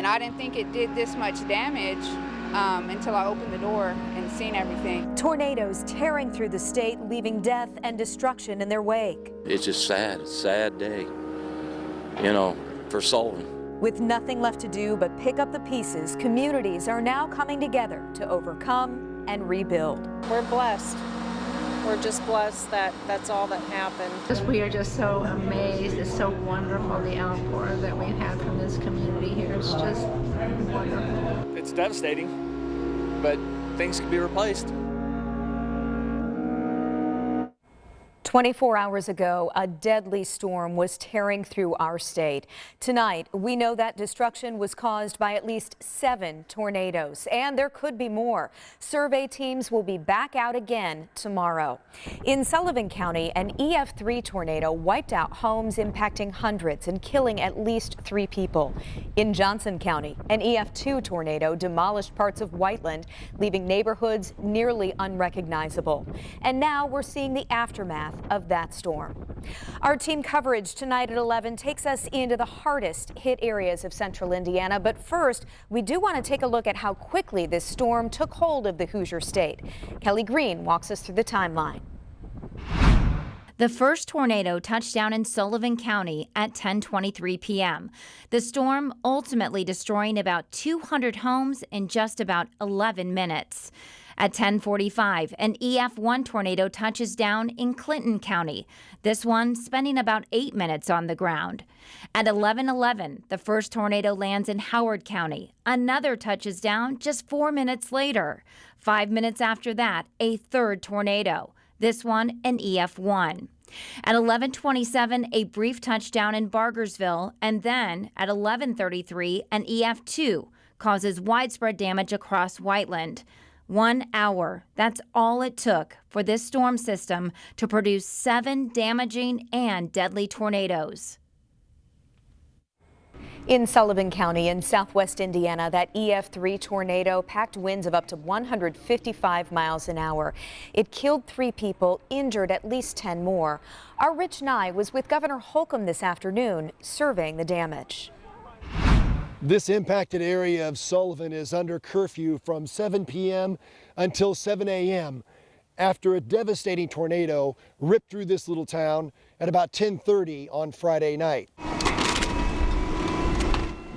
and I didn't think it did this much damage until I opened the door and seen everything. Tornadoes tearing through the state, leaving death and destruction in their wake. It's just sad. It's a sad day, you know, for Sullivan. With nothing left to do but pick up the pieces, communities are now coming together to overcome and rebuild. We're blessed. We're just blessed that that's all that happened. We are just so amazed. It's so wonderful, the outpour that we've had from this community here. It's just wonderful. It's devastating, but things can be replaced. 24 hours ago, a deadly storm was tearing through our state. Tonight, we know that destruction was caused by at least 7 tornadoes, and there could be more. Survey teams will be back out again tomorrow. In Sullivan County, an EF3 tornado wiped out homes, impacting hundreds and killing at least 3 people. In Johnson County, an EF2 tornado demolished parts of Whiteland, leaving neighborhoods nearly unrecognizable. And now we're seeing the aftermath of that storm. Our team coverage tonight at 11 takes us into the hardest hit areas of central Indiana. But first, we do want to take a look at how quickly this storm took hold of the Hoosier State. Kelly Green walks us through the timeline. The first tornado touched down in Sullivan County at 10:23 p.m. The storm ultimately destroying about 200 homes in just about 11 minutes. At 10:45, an EF1 tornado touches down in Clinton County, this one spending about 8 minutes on the ground. At 11:11, the first tornado lands in Howard County. Another touches down just 4 minutes later. 5 minutes after that, a third tornado, this one an EF1. At 11:27, a brief touchdown in Bargersville, and then at 11:33, an EF2 causes widespread damage across Whiteland. 1 hour, that's all it took for this storm system to produce 7 damaging and deadly tornadoes. In Sullivan County in southwest Indiana, that EF3 tornado packed winds of up to 155 miles an hour. It killed 3 people, injured at least 10 more. Our Rich Nye was with Governor Holcomb this afternoon, surveying the damage. This impacted area of Sullivan is under curfew from 7 p.m. until 7 a.m. after a devastating tornado ripped through this little town at about 10:30 on Friday night.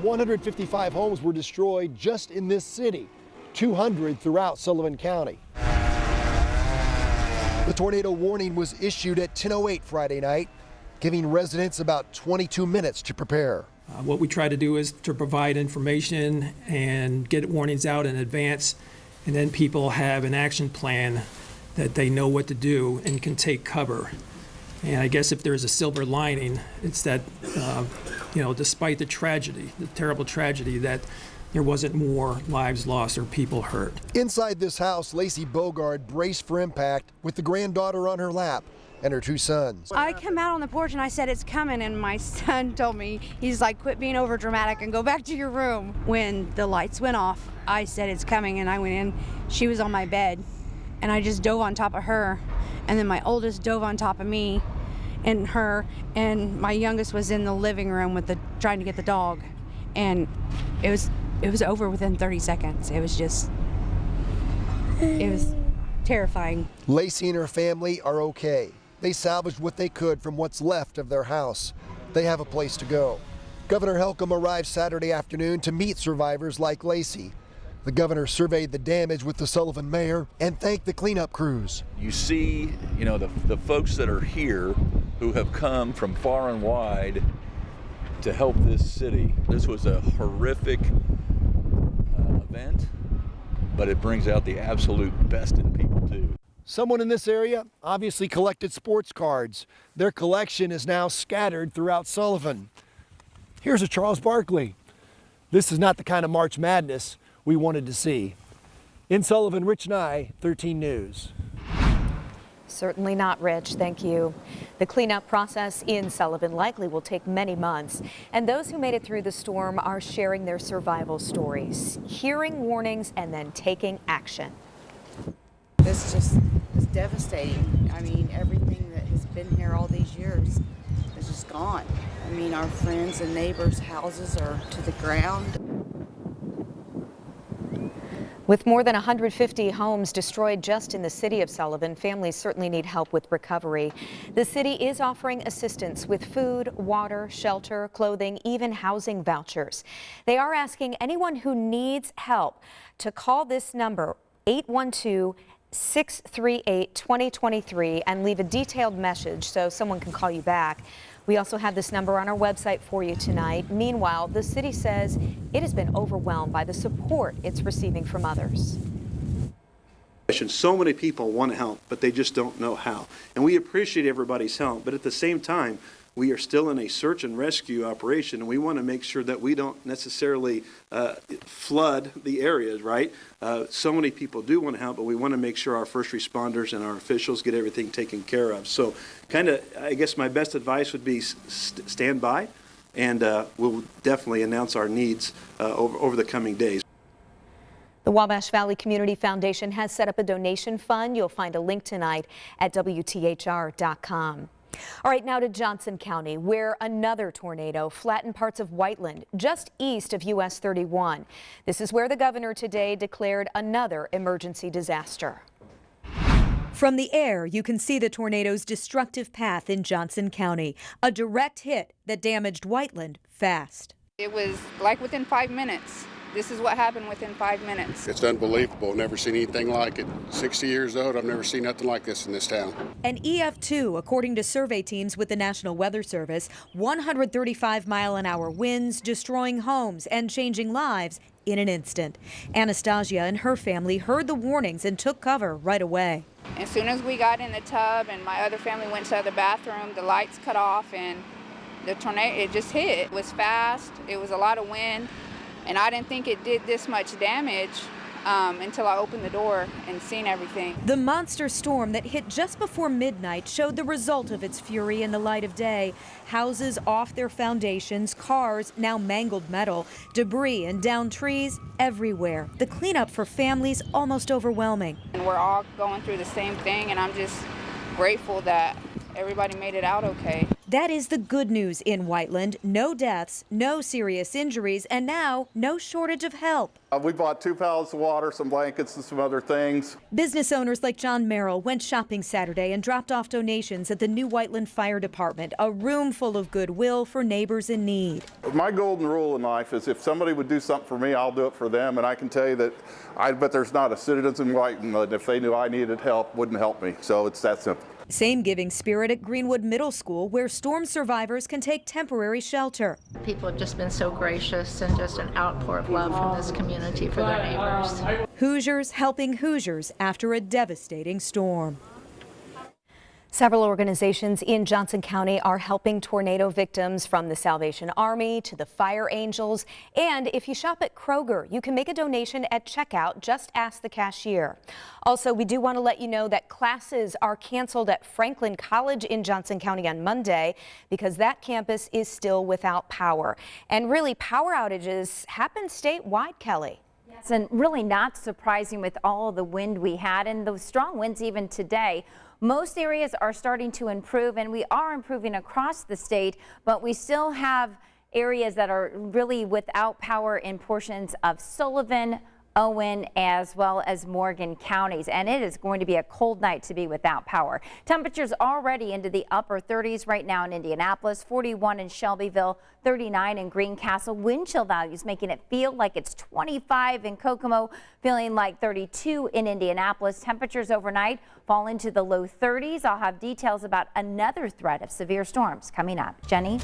155 homes were destroyed just in this city, 200 throughout Sullivan County. The tornado warning was issued at 10:08 Friday night, giving residents about 22 minutes to prepare. What we try to do is to provide information and get warnings out in advance, and then people have an action plan that they know what to do and can take cover. And I guess if there's a silver lining, it's that, despite the tragedy, the terrible tragedy, that there wasn't more lives lost or people hurt. Inside this house, Lacey Bogard braced for impact with the granddaughter on her lap and her 2 sons. I come out on the porch and I said, it's coming, and my son told me, he's like, quit being over dramatic and go back to your room. When the lights went off, I said, it's coming, and I went in. She was on my bed, and I just dove on top of her, and then my oldest dove on top of me and her, and my youngest was in the living room with trying to get the dog, and it was over within 30 seconds. It was terrifying. Lacey and her family are okay. They salvaged what they could from what's left of their house. They have a place to go. Governor Holcomb arrived Saturday afternoon to meet survivors like Lacey. The governor surveyed the damage with the Sullivan mayor and thanked the cleanup crews. You see, the folks that are here who have come from far and wide to help this city. This was a horrific event, but it brings out the absolute best in people too. Someone in this area obviously collected sports cards. Their collection is now scattered throughout Sullivan. Here's a Charles Barkley. This is not the kind of March Madness we wanted to see. In Sullivan, Rich Nye, 13 News. Certainly not, Rich. Thank you. The cleanup process in Sullivan likely will take many months, and those who made it through the storm are sharing their survival stories, hearing warnings, and then taking action. It's devastating. I mean, everything that has been here all these years is just gone. I mean, our friends and neighbors' houses are to the ground. With more than 150 homes destroyed just in the city of Sullivan, families certainly need help with recovery. The city is offering assistance with food, water, shelter, clothing, even housing vouchers. They are asking anyone who needs help to call this number, 812-638-2023, and leave a detailed message so someone can call you back. We also have this number on our website for you tonight. Meanwhile, the city says it has been overwhelmed by the support it's receiving from others. So many people want to help, but they just don't know how. And we appreciate everybody's help, but at the same time, we are still in a search and rescue operation, and we want to make sure that we don't necessarily flood the areas, right? So many people do want to help, but we want to make sure our first responders and our officials get everything taken care of. So kind of, I guess my best advice would be stand by, and we'll definitely announce our needs over the coming days. The Wabash Valley Community Foundation has set up a donation fund. You'll find a link tonight at WTHR.com. All right, now to Johnson County, where another tornado flattened parts of Whiteland, just east of US 31. This is where the governor today declared another emergency disaster. From the air, you can see the tornado's destructive path in Johnson County, a direct hit that damaged Whiteland fast. It was like within 5 minutes. This is what happened within 5 minutes. It's unbelievable. Never seen anything like it. 60 years old, I've never seen nothing like this in this town. An EF2, according to survey teams with the National Weather Service, 135-mile-an-hour winds destroying homes and changing lives in an instant. Anastasia and her family heard the warnings and took cover right away. As soon as we got in the tub and my other family went to the bathroom, the lights cut off and the tornado, it just hit. It was fast, it was a lot of wind. And I didn't think it did this much damage until I opened the door and seen everything. The monster storm that hit just before midnight showed the result of its fury in the light of day. Houses off their foundations, cars now mangled metal, debris and downed trees everywhere. The cleanup for families almost overwhelming. And we're all going through the same thing, and I'm just grateful that everybody made it out okay. That is the good news in Whiteland. No deaths, no serious injuries, and now no shortage of help. We bought 2 pallets of water, some blankets, and some other things. Business owners like John Merrill went shopping Saturday and dropped off donations at the new Whiteland Fire Department, a room full of goodwill for neighbors in need. My golden rule in life is if somebody would do something for me, I'll do it for them. And I can tell you that I bet there's not a citizen in Whiteland that if they knew I needed help, wouldn't help me. So it's that simple. Same giving spirit at Greenwood Middle School, where storm survivors can take temporary shelter. People have just been so gracious and just an outpour of love from this community for their neighbors. Hoosiers helping Hoosiers after a devastating storm. Several organizations in Johnson County are helping tornado victims, from the Salvation Army to the Fire Angels. And if you shop at Kroger, you can make a donation at checkout. Just ask the cashier. Also, we do want to let you know that classes are canceled at Franklin College in Johnson County on Monday because that campus is still without power. And really, power outages happen statewide, Kelly. Yes, and really not surprising with all the wind we had and the strong winds even today. Most areas are starting to improve, and we are improving across the state, but we still have areas that are really without power in portions of Sullivan, Owen, as well as Morgan counties. And it is going to be a cold night to be without power. Temperatures already into the upper 30s right now in Indianapolis, 41 in Shelbyville, 39 in Greencastle. Wind chill values making it feel like it's 25 in Kokomo, feeling like 32 in Indianapolis. Temperatures overnight fall into the low 30s. I'll have details about another threat of severe storms coming up. Jenny?